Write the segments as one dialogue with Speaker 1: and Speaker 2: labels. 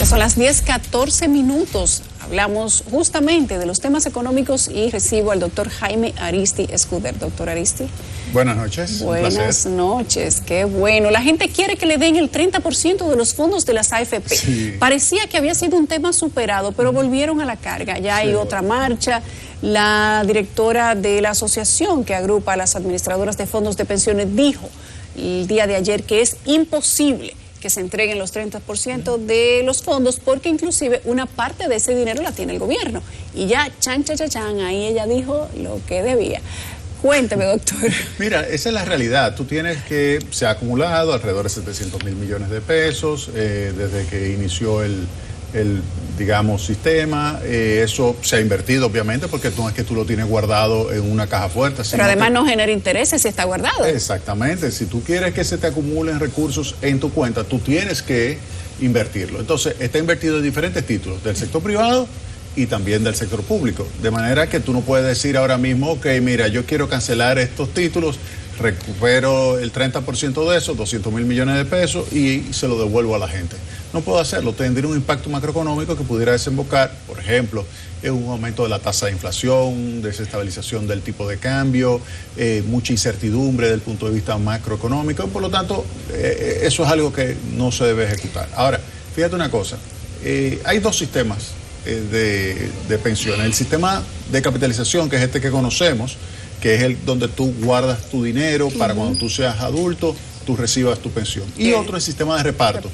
Speaker 1: son las 10:14. Hablamos justamente de los temas económicos y recibo al doctor Jaime Aristi Escuder. Doctor Aristi.
Speaker 2: Buenas noches.
Speaker 1: Buenas noches, qué bueno. La gente quiere que le den el 30% de los fondos de las AFP.
Speaker 2: Sí.
Speaker 1: Parecía que había sido un tema superado, pero volvieron a la carga. Ya hay otra marcha. La directora de la asociación que agrupa a las administradoras de fondos de pensiones dijo el día de ayer que es imposible que se entreguen los 30% de los fondos, porque inclusive una parte de ese dinero la tiene el gobierno. Y ya, chan, ahí ella dijo lo que debía. Cuénteme, doctor.
Speaker 2: Mira, esa es la realidad. Tú tienes que, se ha acumulado alrededor de 700.000 millones de pesos desde que inició el digamos, sistema. Eso se ha invertido, obviamente, porque no es que tú lo tienes guardado en una caja fuerte.
Speaker 1: Pero además no genera intereses si está guardado.
Speaker 2: Exactamente. Si tú quieres que se te acumulen recursos en tu cuenta, tú tienes que invertirlo. Entonces, está invertido en diferentes títulos, del sector privado y también del sector público. De manera que tú no puedes decir ahora mismo, ok, mira, yo quiero cancelar estos títulos, recupero el 30% de eso, 200.000 millones de pesos, y se lo devuelvo a la gente. No puedo hacerlo. Tendría un impacto macroeconómico que pudiera desembocar, por ejemplo, en un aumento de la tasa de inflación, desestabilización del tipo de cambio, mucha incertidumbre desde el punto de vista macroeconómico. Por lo tanto, eso es algo que no se debe ejecutar. Ahora, fíjate una cosa. Hay dos sistemas de pensiones. El sistema de capitalización, que es este que conocemos, que es el donde tú guardas tu dinero para cuando tú seas adulto, tú recibas tu pensión. Y otro es el sistema de reparto,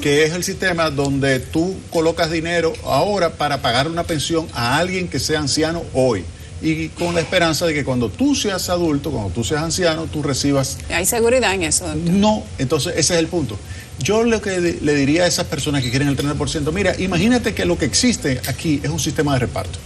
Speaker 2: que es el sistema donde tú colocas dinero ahora para pagar una pensión a alguien que sea anciano hoy. Y con la esperanza de que cuando tú seas adulto, cuando tú seas anciano, tú recibas...
Speaker 1: ¿Hay seguridad en eso, doctor?
Speaker 2: No, entonces ese es el punto. Yo lo que le diría a esas personas que quieren el 30%, mira, imagínate que lo que existe aquí es un sistema de reparto.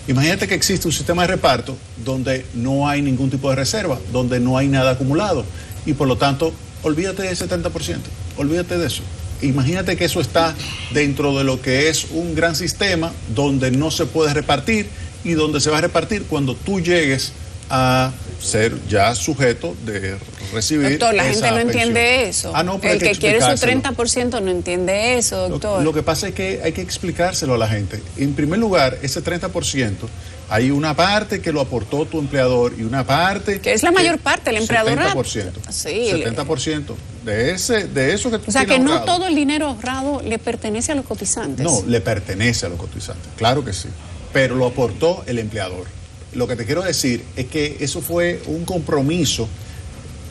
Speaker 2: Imagínate que existe un sistema de reparto donde no hay ningún tipo de reserva, donde no hay nada acumulado, y por lo tanto, olvídate de ese 30%, olvídate de eso. Imagínate que eso está dentro de lo que es un gran sistema donde no se puede repartir y donde se va a repartir cuando tú llegues a ser ya sujeto de recibir.
Speaker 1: Doctor, la gente no
Speaker 2: pensión.
Speaker 1: entiende eso.
Speaker 2: No, pero
Speaker 1: el que quiere su 30% no entiende eso, doctor.
Speaker 2: Lo que pasa es que hay que explicárselo a la gente. En primer lugar, ese 30%, hay una parte que lo aportó tu empleador y una parte...
Speaker 1: Que es la mayor parte, el empleador...
Speaker 2: 70%.
Speaker 1: Sí.
Speaker 2: 70% de eso que tú tienes.
Speaker 1: O sea, que no
Speaker 2: ahorrado,
Speaker 1: todo el dinero ahorrado le pertenece a los cotizantes.
Speaker 2: No, le pertenece a los cotizantes, claro que sí. Pero lo aportó el empleador. Lo que te quiero decir es que eso fue un compromiso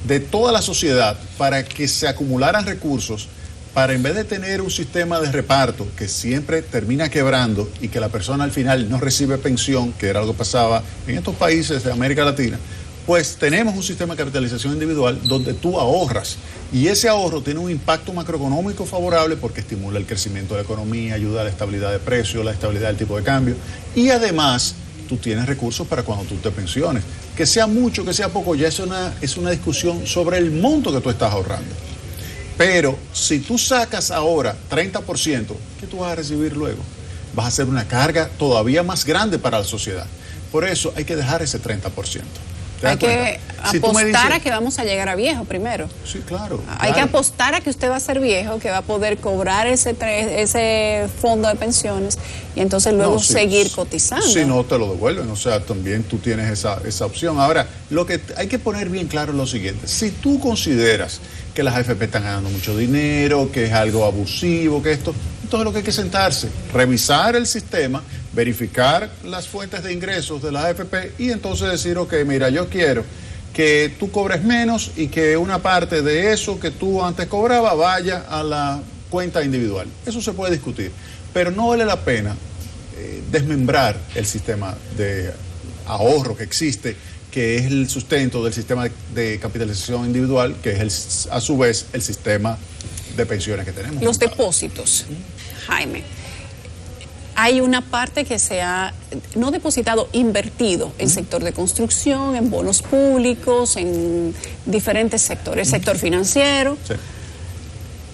Speaker 2: de toda la sociedad para que se acumularan recursos, para en vez de tener un sistema de reparto que siempre termina quebrando y que la persona al final no recibe pensión, que era algo que pasaba en estos países de América Latina, pues tenemos un sistema de capitalización individual donde tú ahorras, y ese ahorro tiene un impacto macroeconómico favorable porque estimula el crecimiento de la economía, ayuda a la estabilidad de precios, la estabilidad del tipo de cambio, y además tú tienes recursos para cuando tú te pensiones. Que sea mucho, que sea poco, ya es una discusión sobre el monto que tú estás ahorrando. Pero si tú sacas ahora 30%, ¿qué tú vas a recibir luego? Vas a hacer una carga todavía más grande para la sociedad. Por eso hay que dejar ese 30%.
Speaker 1: Hay que apostar a que vamos a llegar a viejo primero.
Speaker 2: Sí, claro.
Speaker 1: Hay que apostar a que usted va a ser viejo, que va a poder cobrar ese fondo de pensiones y entonces luego seguir cotizando.
Speaker 2: Si no te lo devuelven, o sea, también tú tienes esa opción. Ahora, lo que hay que poner bien claro es lo siguiente. Si tú consideras que las AFP están ganando mucho dinero, que es algo abusivo, que esto, entonces lo que hay que sentarse, revisar el sistema, verificar las fuentes de ingresos de las AFP y entonces decir, ok, mira, yo quiero que tú cobres menos y que una parte de eso que tú antes cobrabas vaya a la cuenta individual. Eso se puede discutir, pero no vale la pena desmembrar el sistema de ahorro que existe, que es el sustento del sistema de capitalización individual, que es a su vez el sistema de pensiones que tenemos.
Speaker 1: Los depósitos, Jaime. Hay una parte que se ha, no depositado, invertido en sector de construcción, en bonos públicos, en diferentes sectores, sector financiero. Sí.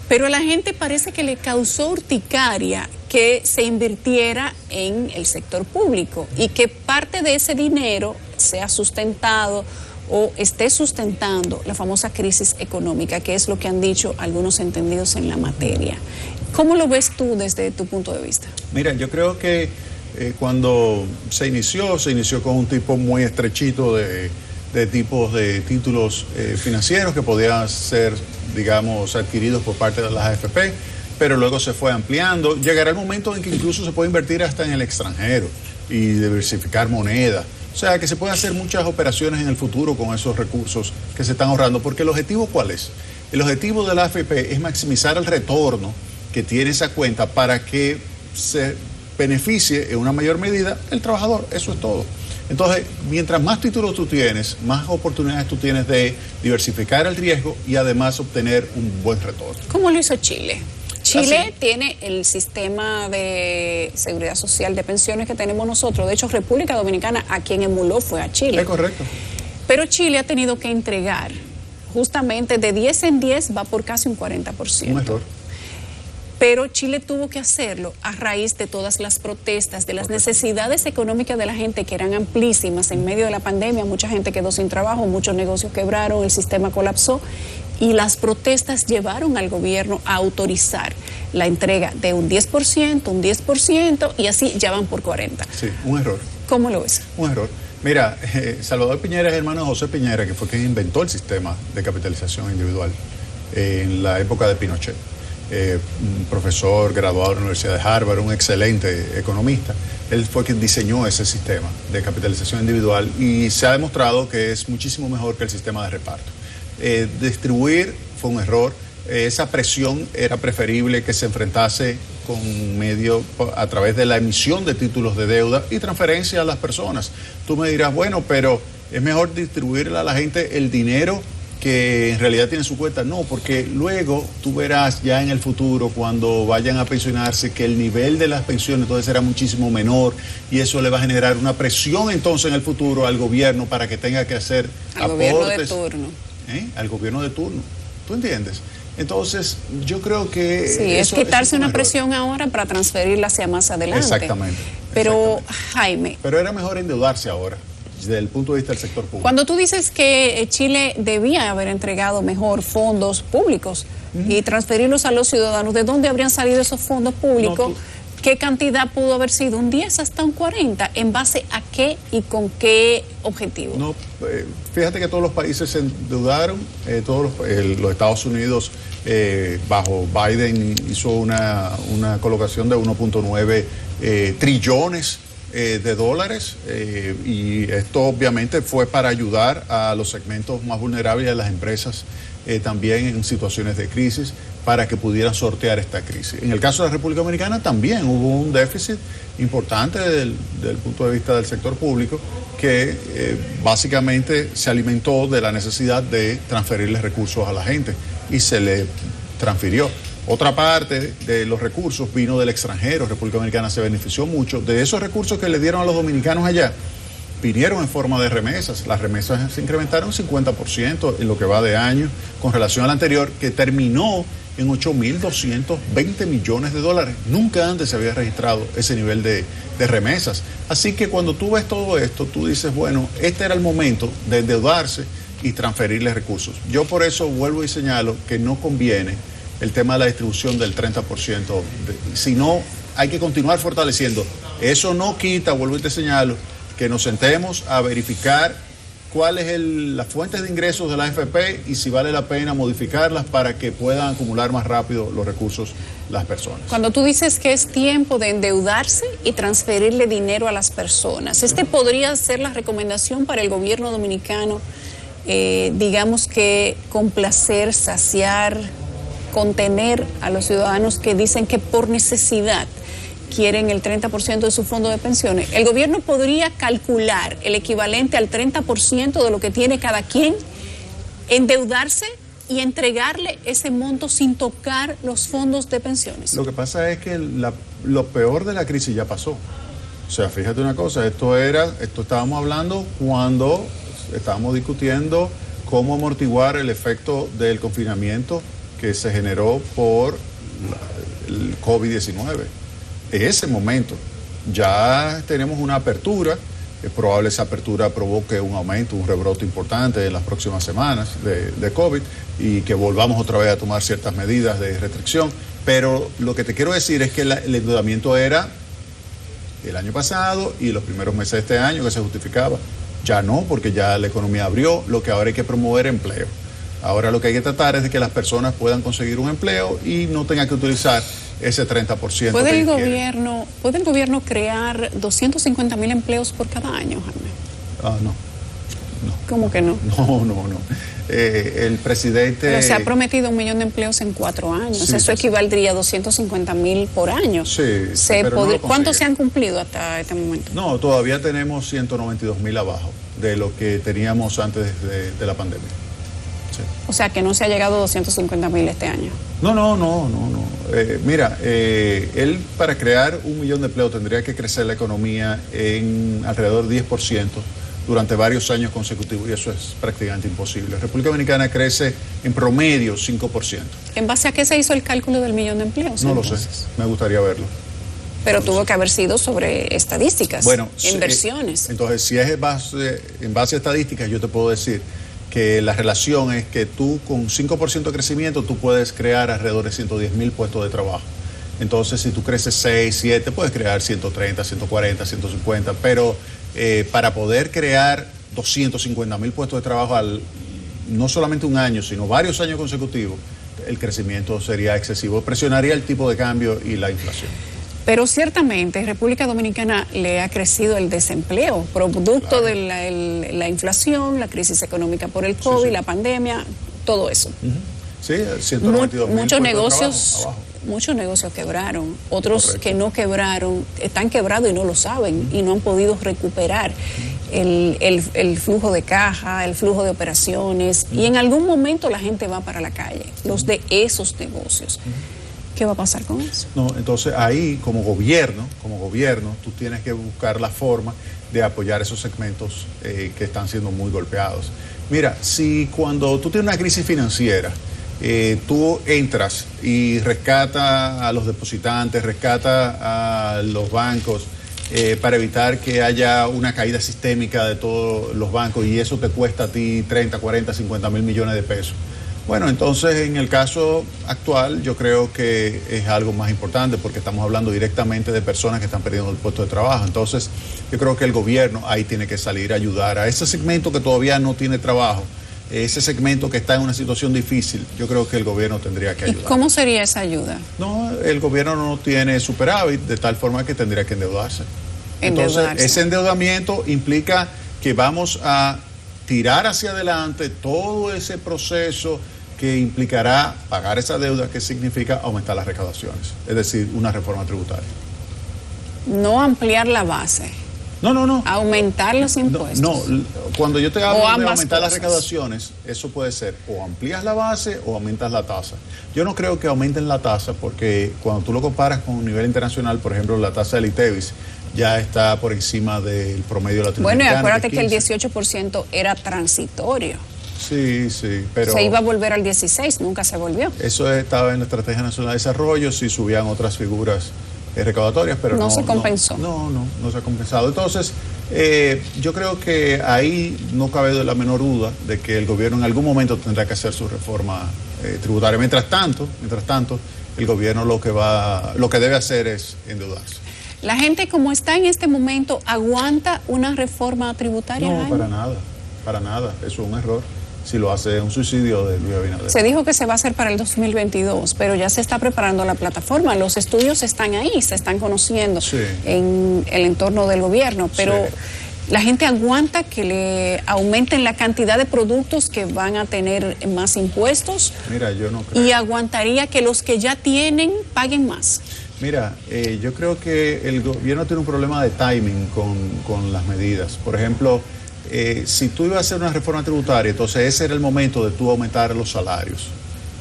Speaker 1: Pero a la gente parece que le causó urticaria que se invirtiera en el sector público y que parte de ese dinero sea sustentado o esté sustentando la famosa crisis económica, que es lo que han dicho algunos entendidos en la materia. ¿Cómo lo ves tú desde tu punto de vista?
Speaker 2: Mira, yo creo que cuando se inició con un tipo muy estrechito de tipos de títulos financieros que podían ser, digamos, adquiridos por parte de las AFP, pero luego se fue ampliando. Llegará el momento en que incluso se puede invertir hasta en el extranjero y diversificar moneda. O sea, que se pueden hacer muchas operaciones en el futuro con esos recursos que se están ahorrando, porque el objetivo, ¿cuál es? El objetivo de la AFP es maximizar el retorno que tiene esa cuenta para que se beneficie en una mayor medida el trabajador. Eso es todo. Entonces, mientras más títulos tú tienes, más oportunidades tú tienes de diversificar el riesgo y además obtener un buen retorno.
Speaker 1: ¿Cómo lo hizo Chile? Chile tiene el sistema de seguridad social de pensiones que tenemos nosotros. De hecho, República Dominicana a quien emuló fue a Chile.
Speaker 2: Es correcto.
Speaker 1: Pero Chile ha tenido que entregar, justamente de 10 en 10 va por casi un 40%.
Speaker 2: Un error.
Speaker 1: Pero Chile tuvo que hacerlo a raíz de todas las protestas, de las necesidades económicas de la gente que eran amplísimas en medio de la pandemia. Mucha gente quedó sin trabajo, muchos negocios quebraron, el sistema colapsó y las protestas llevaron al gobierno a autorizar la entrega de un 10% y así ya van por 40%.
Speaker 2: Sí, un error.
Speaker 1: ¿Cómo lo ves?
Speaker 2: Un error. Mira, Salvador Piñera es hermano de José Piñera, que fue quien inventó el sistema de capitalización individual en la época de Pinochet. Un profesor graduado de la Universidad de Harvard, un excelente economista. Él fue quien diseñó ese sistema de capitalización individual y se ha demostrado que es muchísimo mejor que el sistema de reparto. Distribuir fue un error. Esa presión era preferible que se enfrentase a través de la emisión de títulos de deuda y transferencia a las personas. Tú me dirás, bueno, pero es mejor distribuirle a la gente el dinero que en realidad tiene su cuenta. No, porque luego tú verás ya en el futuro, cuando vayan a pensionarse, que el nivel de las pensiones entonces será muchísimo menor y eso le va a generar una presión entonces en el futuro al gobierno para que tenga que hacer
Speaker 1: al
Speaker 2: aportes.
Speaker 1: Gobierno de turno.
Speaker 2: Al gobierno de turno. ¿Tú entiendes? Entonces, yo creo que...
Speaker 1: Sí, eso, es quitarse una presión ahora para transferirla hacia más adelante.
Speaker 2: Exactamente.
Speaker 1: Pero, Jaime...
Speaker 2: Pero era mejor endeudarse ahora, desde el punto de vista del sector público.
Speaker 1: Cuando tú dices que Chile debía haber entregado mejor fondos públicos y transferirlos a los ciudadanos, ¿de dónde habrían salido esos fondos públicos? ¿Qué cantidad pudo haber sido? ¿Un 10 hasta un 40? ¿En base a qué y con qué objetivo?
Speaker 2: No, fíjate que todos los países se endeudaron, los Estados Unidos bajo Biden hizo una colocación de 1.9 trillones de dólares y esto obviamente fue para ayudar a los segmentos más vulnerables de las empresas también en situaciones de crisis para que pudieran sortear esta crisis. En el caso de la República Dominicana también hubo un déficit importante del punto de vista del sector público que básicamente se alimentó de la necesidad de transferirles recursos a la gente y se le transfirió. Otra parte de los recursos vino del extranjero. República Dominicana se benefició mucho de esos recursos que le dieron a los dominicanos allá. Vinieron en forma de remesas. Las remesas se incrementaron 50% en lo que va de año con relación al anterior, que terminó en 8.220 millones de dólares. Nunca antes se había registrado ese nivel de remesas. Así que cuando tú ves todo esto, tú dices, bueno, este era el momento de endeudarse y transferirle recursos. Yo por eso vuelvo y señalo que no conviene el tema de la distribución del 30%, sino hay que continuar fortaleciendo. Eso no quita, vuelvo y te señalo, que nos sentemos a verificar cuáles son las fuentes de ingresos de la AFP y si vale la pena modificarlas para que puedan acumular más rápido los recursos las personas.
Speaker 1: Cuando tú dices que es tiempo de endeudarse y transferirle dinero a las personas, podría ser la recomendación para el gobierno dominicano, digamos que complacer, saciar, contener a los ciudadanos que dicen que por necesidad quieren el 30% de su fondo de pensiones. El gobierno podría calcular el equivalente al 30% de lo que tiene cada quien, endeudarse y entregarle ese monto sin tocar los fondos de pensiones.
Speaker 2: Lo que pasa es que lo peor de la crisis ya pasó. O sea, fíjate una cosa, esto estábamos hablando cuando estábamos discutiendo cómo amortiguar el efecto del confinamiento que se generó por el COVID-19. En ese momento ya tenemos una apertura, es probable esa apertura provoque un aumento, un rebrote importante en las próximas semanas de COVID y que volvamos otra vez a tomar ciertas medidas de restricción, Pero lo que te quiero decir es que el endeudamiento era el año pasado y los primeros meses de este año que se justificaba. Ya no, porque ya la economía abrió, lo que ahora hay que promover empleo. Ahora lo que hay que tratar es de que las personas puedan conseguir un empleo y no tengan que utilizar ese 30%.
Speaker 1: ¿Puede el gobierno crear 250,000 empleos por cada año, Jaime?
Speaker 2: No.
Speaker 1: ¿Cómo que no?
Speaker 2: No. El presidente...
Speaker 1: Pero se ha prometido 1 millón de empleos en 4 años. Sí, eso equivaldría a 250,000 por año.
Speaker 2: Sí, pero no
Speaker 1: ¿Cuántos se han cumplido hasta este momento?
Speaker 2: No, todavía tenemos 192,000 abajo de lo que teníamos antes de la pandemia. Sí.
Speaker 1: O sea, que no se ha llegado a 250,000 este año.
Speaker 2: No. Mira, él para crear 1 millón de empleos tendría que crecer la economía en alrededor del 10% durante varios años consecutivos, y eso es prácticamente imposible. República Dominicana crece en promedio 5%.
Speaker 1: ¿En base a qué se hizo el cálculo del millón de empleos?
Speaker 2: No lo sé, me gustaría verlo.
Speaker 1: Pero tuvo que haber sido sobre estadísticas, inversiones.
Speaker 2: Entonces, si es en base a estadísticas, yo te puedo decir que la relación es que tú con 5% de crecimiento, tú puedes crear alrededor de 110,000 puestos de trabajo. Entonces, si tú creces 6, 7, puedes crear 130, 140, 150, pero para poder crear 250,000 puestos de trabajo no solamente un año, sino varios años consecutivos, el crecimiento sería excesivo, presionaría el tipo de cambio y la inflación.
Speaker 1: Pero ciertamente República Dominicana le ha crecido el desempleo, producto de la inflación, la crisis económica por el COVID, la pandemia, todo eso.
Speaker 2: Sí, 192,000
Speaker 1: muchos negocios. Muchos negocios quebraron, otros que no quebraron, están quebrados y no lo saben y no han podido recuperar el flujo de caja, el flujo de operaciones, y en algún momento la gente va para la calle, los de esos negocios. ¿Qué va a pasar con eso?
Speaker 2: No, entonces ahí como gobierno, tú tienes que buscar la forma de apoyar esos segmentos que están siendo muy golpeados. Mira, si cuando tú tienes una crisis financiera, tú entras y rescata a los depositantes, rescata a los bancos para evitar que haya una caída sistémica de todos los bancos, y eso te cuesta a ti 30, 40, 50 mil millones de pesos. Bueno, entonces en el caso actual yo creo que es algo más importante porque estamos hablando directamente de personas que están perdiendo el puesto de trabajo. Entonces yo creo que el gobierno ahí tiene que salir a ayudar a ese segmento que todavía no tiene trabajo. Ese segmento que está en una situación difícil, yo creo que el gobierno tendría que ayudar.
Speaker 1: ¿Y cómo sería esa ayuda?
Speaker 2: No, el gobierno no tiene superávit, de tal forma que tendría que endeudarse. Entonces, ese endeudamiento implica que vamos a tirar hacia adelante todo ese proceso que implicará pagar esa deuda, que significa aumentar las recaudaciones, es decir, una reforma tributaria.
Speaker 1: No ampliar la base.
Speaker 2: No.
Speaker 1: Aumentar los impuestos.
Speaker 2: No, cuando yo te hablo de aumentar las recaudaciones, eso puede ser o amplías la base o aumentas la tasa. Yo no creo que aumenten la tasa porque cuando tú lo comparas con un nivel internacional, por ejemplo, la tasa del ITEVIS ya está por encima del promedio latinoamericano.
Speaker 1: Bueno, y acuérdate que el 18% era transitorio.
Speaker 2: Sí, pero...
Speaker 1: Se iba a volver al 16, nunca se volvió.
Speaker 2: Eso estaba en la Estrategia Nacional de Desarrollo, sí subían otras figuras recaudatorias, pero no
Speaker 1: se compensó.
Speaker 2: No se ha compensado. Entonces, yo creo que ahí no cabe la menor duda de que el gobierno en algún momento tendrá que hacer su reforma tributaria. Mientras tanto, el gobierno lo que debe hacer es endeudarse.
Speaker 1: ¿La gente como está en este momento aguanta una reforma tributaria?
Speaker 2: No, para nada. Eso es un error. Si lo hace un suicidio de Luis Abinader.
Speaker 1: Se dijo que se va a hacer para el 2022, pero ya se está preparando la plataforma. Los estudios están ahí, se están conociendo en el entorno del gobierno, pero la gente aguanta que le aumenten la cantidad de productos que van a tener más impuestos.
Speaker 2: Mira, yo no creo.
Speaker 1: Y aguantaría que los que ya tienen paguen más.
Speaker 2: Mira, yo creo que el gobierno tiene un problema de timing con las medidas. Por ejemplo, si tú ibas a hacer una reforma tributaria, entonces ese era el momento de tú aumentar los salarios,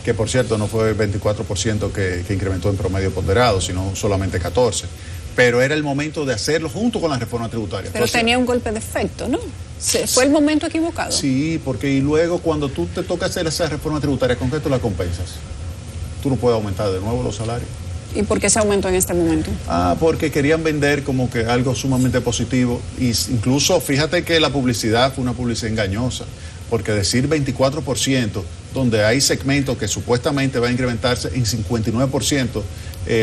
Speaker 2: que por cierto no fue el 24% que incrementó en promedio ponderado, sino solamente 14%. Pero era el momento de hacerlo junto con la reforma tributaria.
Speaker 1: Pero entonces, tenía un golpe de efecto, ¿no? ¿Fue el momento equivocado?
Speaker 2: Sí, porque y luego cuando tú te toca hacer esa reforma tributaria, ¿con qué tú la compensas? Tú no puedes aumentar de nuevo los salarios.
Speaker 1: ¿Y por qué se aumentó en este momento?
Speaker 2: Porque querían vender como que algo sumamente positivo. Y incluso, fíjate que la publicidad fue una publicidad engañosa, porque decir 24%, donde hay segmentos que supuestamente va a incrementarse en 59%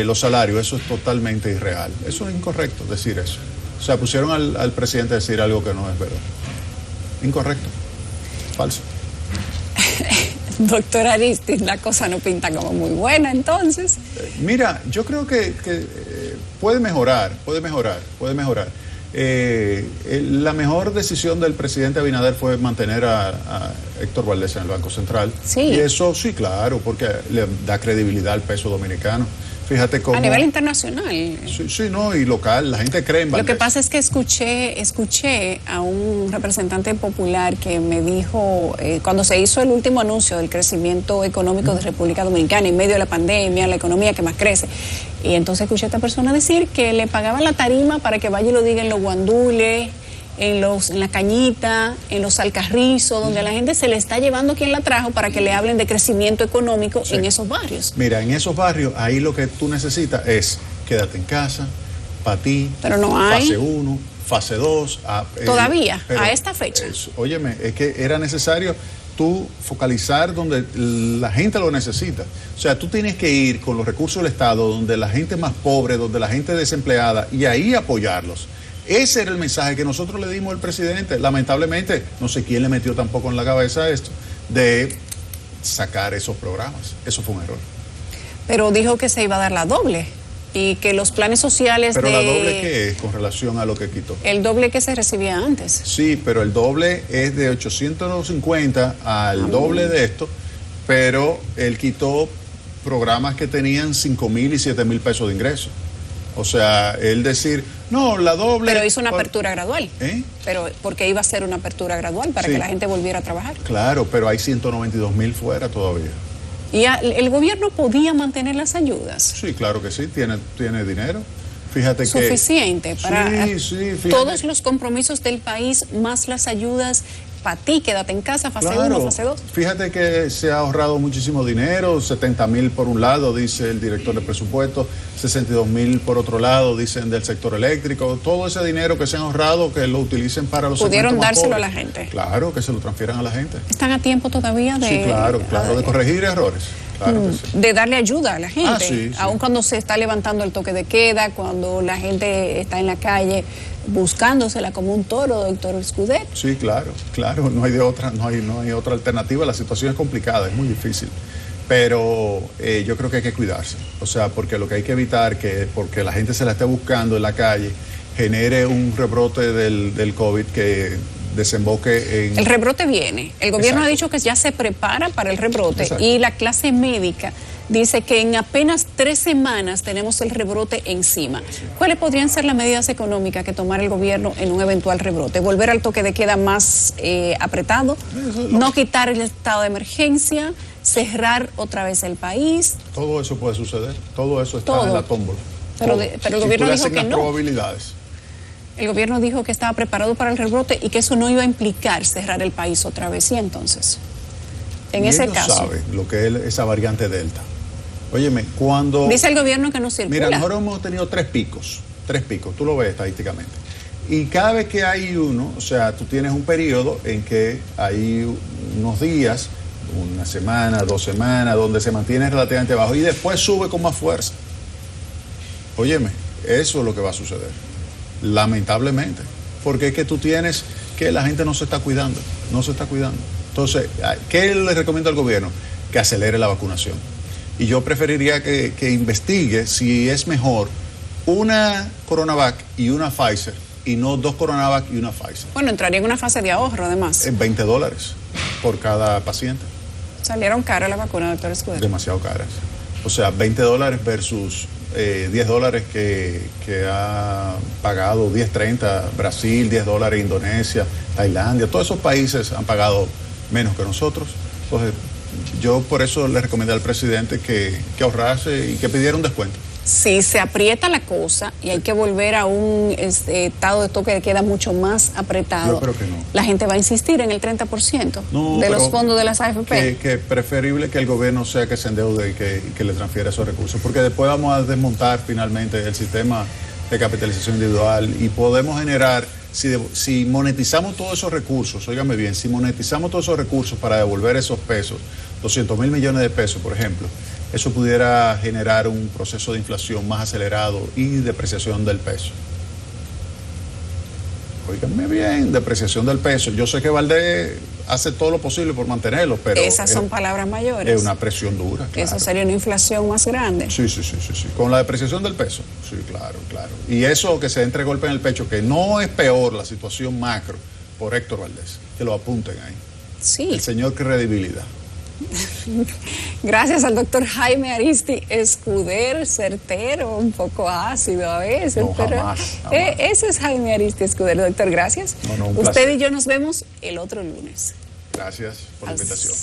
Speaker 2: los salarios, eso es totalmente irreal. Eso es incorrecto decir eso. O sea, pusieron al presidente a decir algo que no es verdad. Incorrecto. Falso.
Speaker 1: Doctor Aristis, la cosa no pinta como muy buena entonces.
Speaker 2: Mira, yo creo que puede mejorar. La mejor decisión del presidente Abinader fue mantener a Héctor Valdés en el Banco Central.
Speaker 1: Sí.
Speaker 2: Y eso sí, claro, porque le da credibilidad al peso dominicano. Fíjate cómo...
Speaker 1: A nivel internacional.
Speaker 2: Sí, no, y local, la gente cree en Valdés.
Speaker 1: Lo que pasa es que escuché a un representante popular que me dijo, cuando se hizo el último anuncio del crecimiento económico de República Dominicana, en medio de la pandemia, la economía que más crece, y entonces escuché a esta persona decir que le pagaban la tarima para que vaya y lo diga en los guandules, en la cañita, en los alcarrizos, donde a la gente se le está llevando quien la trajo para que le hablen de crecimiento económico en esos barrios.
Speaker 2: Mira, en esos barrios, ahí lo que tú necesitas es quédate en casa, para ti,
Speaker 1: pero no hay.
Speaker 2: Fase 1, fase 2.
Speaker 1: Todavía, a esta fecha.
Speaker 2: Óyeme, es que era necesario tú focalizar donde la gente lo necesita. O sea, tú tienes que ir con los recursos del Estado, donde la gente más pobre, donde la gente desempleada, y ahí apoyarlos. Ese era el mensaje que nosotros le dimos al presidente. Lamentablemente, no sé quién le metió tampoco en la cabeza esto, de sacar esos programas. Eso fue un error.
Speaker 1: Pero dijo que se iba a dar la doble y que los planes sociales
Speaker 2: ¿Pero la doble qué es con relación a lo que quitó?
Speaker 1: El doble que se recibía antes.
Speaker 2: Sí, pero el doble es de 850 al doble de esto, pero él quitó programas que tenían 5,000 y 7,000 pesos de ingreso. O sea, él decir, no, la doble...
Speaker 1: Pero hizo una apertura gradual. Pero porque iba a ser una apertura gradual para que la gente volviera a trabajar.
Speaker 2: Claro, pero hay 192,000 fuera todavía.
Speaker 1: ¿Y el gobierno podía mantener las ayudas?
Speaker 2: Sí, claro que sí, tiene dinero. Fíjate
Speaker 1: suficiente
Speaker 2: que...
Speaker 1: para
Speaker 2: fíjate.
Speaker 1: Todos los compromisos del país, más las ayudas... Para ti, quédate en casa, fase 1, fase 2.
Speaker 2: Fíjate que se ha ahorrado muchísimo dinero, 70,000 por un lado, dice el director de presupuesto, 62,000 por otro lado, dicen del sector eléctrico. Todo ese dinero que se han ahorrado, que lo utilicen para los
Speaker 1: ¿Pudieron dárselo
Speaker 2: pobres.
Speaker 1: A la gente?
Speaker 2: Claro, que se lo transfieran a la gente.
Speaker 1: ¿Están a tiempo todavía de...?
Speaker 2: Sí, claro, de corregir errores. Claro que sí.
Speaker 1: De darle ayuda a la gente,
Speaker 2: sí.
Speaker 1: Aun cuando se está levantando el toque de queda, cuando la gente está en la calle buscándosela como un toro, doctor Escudet.
Speaker 2: Sí, claro, no hay otra alternativa. La situación es complicada, es muy difícil, pero yo creo que hay que cuidarse, o sea, porque lo que hay que evitar que porque la gente se la esté buscando en la calle genere un rebrote del COVID que desemboque en...
Speaker 1: El rebrote viene. El gobierno
Speaker 2: Exacto.
Speaker 1: ha dicho que ya se prepara para el rebrote.
Speaker 2: Exacto.
Speaker 1: Y la clase médica dice que en apenas 3 semanas tenemos el rebrote encima.
Speaker 2: Sí.
Speaker 1: ¿Cuáles podrían ser las medidas económicas que tomara el gobierno en un eventual rebrote? ¿Volver al toque de queda más apretado? ¿No quitar el estado de emergencia? ¿Cerrar otra vez el país?
Speaker 2: Todo eso puede suceder. Todo eso está en la tómbola.
Speaker 1: Pero el gobierno dijo que no.
Speaker 2: Probabilidades.
Speaker 1: El gobierno dijo que estaba preparado para el rebrote y que eso no iba a implicar cerrar el país otra vez. Y entonces, en ese caso...
Speaker 2: sabe lo que es esa variante Delta. Óyeme, cuando...
Speaker 1: Dice el gobierno que no circula.
Speaker 2: Mira, nosotros hemos tenido 3 picos, tú lo ves estadísticamente. Y cada vez que hay uno, o sea, tú tienes un periodo en que hay unos días, una semana, 2 semanas, donde se mantiene relativamente bajo y después sube con más fuerza. Óyeme, eso es lo que va a suceder. Lamentablemente, porque es que tú tienes que la gente no se está cuidando. Entonces, ¿qué le recomiendo al gobierno? Que acelere la vacunación. Y yo preferiría que investigue si es mejor una CoronaVac y una Pfizer y no 2 CoronaVac y una Pfizer.
Speaker 1: Bueno, entraría en una fase de ahorro además.
Speaker 2: $20 por cada paciente.
Speaker 1: Salieron caras las vacunas, doctor Escudet.
Speaker 2: Demasiado caras. O sea, $20 versus $10 que ha pagado 10.30 Brasil, $10 Indonesia, Tailandia, todos esos países han pagado menos que nosotros. Entonces, yo por eso le recomendé al presidente que ahorrase y que pidiera un descuento.
Speaker 1: Si se aprieta la cosa y hay que volver a un estado de toque de queda mucho más apretado,
Speaker 2: yo creo que no.
Speaker 1: La gente va a insistir en el 30% de los fondos de las AFP.
Speaker 2: Que preferible que el gobierno sea que se endeude y que le transfiera esos recursos, porque después vamos a desmontar finalmente el sistema de capitalización individual y podemos generar, si monetizamos todos esos recursos, óigame bien, si monetizamos todos esos recursos para devolver esos pesos, 200.000 millones de pesos, por ejemplo, eso pudiera generar un proceso de inflación más acelerado y depreciación del peso. Óigame bien, depreciación del peso. Yo sé que Valdés hace todo lo posible por mantenerlo, pero...
Speaker 1: Esas son palabras mayores.
Speaker 2: Es una presión dura, claro.
Speaker 1: Eso sería una inflación más grande.
Speaker 2: Sí. Con la depreciación del peso. Sí, claro. Y eso que se entre golpe en el pecho, que no es peor la situación macro por Héctor Valdés. Que lo apunten ahí.
Speaker 1: Sí.
Speaker 2: El señor credibilidad.
Speaker 1: Gracias al doctor Jaime Aristi Escuder, certero, un poco ácido a veces,
Speaker 2: no,
Speaker 1: pero
Speaker 2: jamás.
Speaker 1: Ese es Jaime Aristi Escuder, doctor, gracias.
Speaker 2: No, un
Speaker 1: Usted
Speaker 2: placer.
Speaker 1: y yo nos vemos el otro lunes.
Speaker 2: Gracias por la invitación.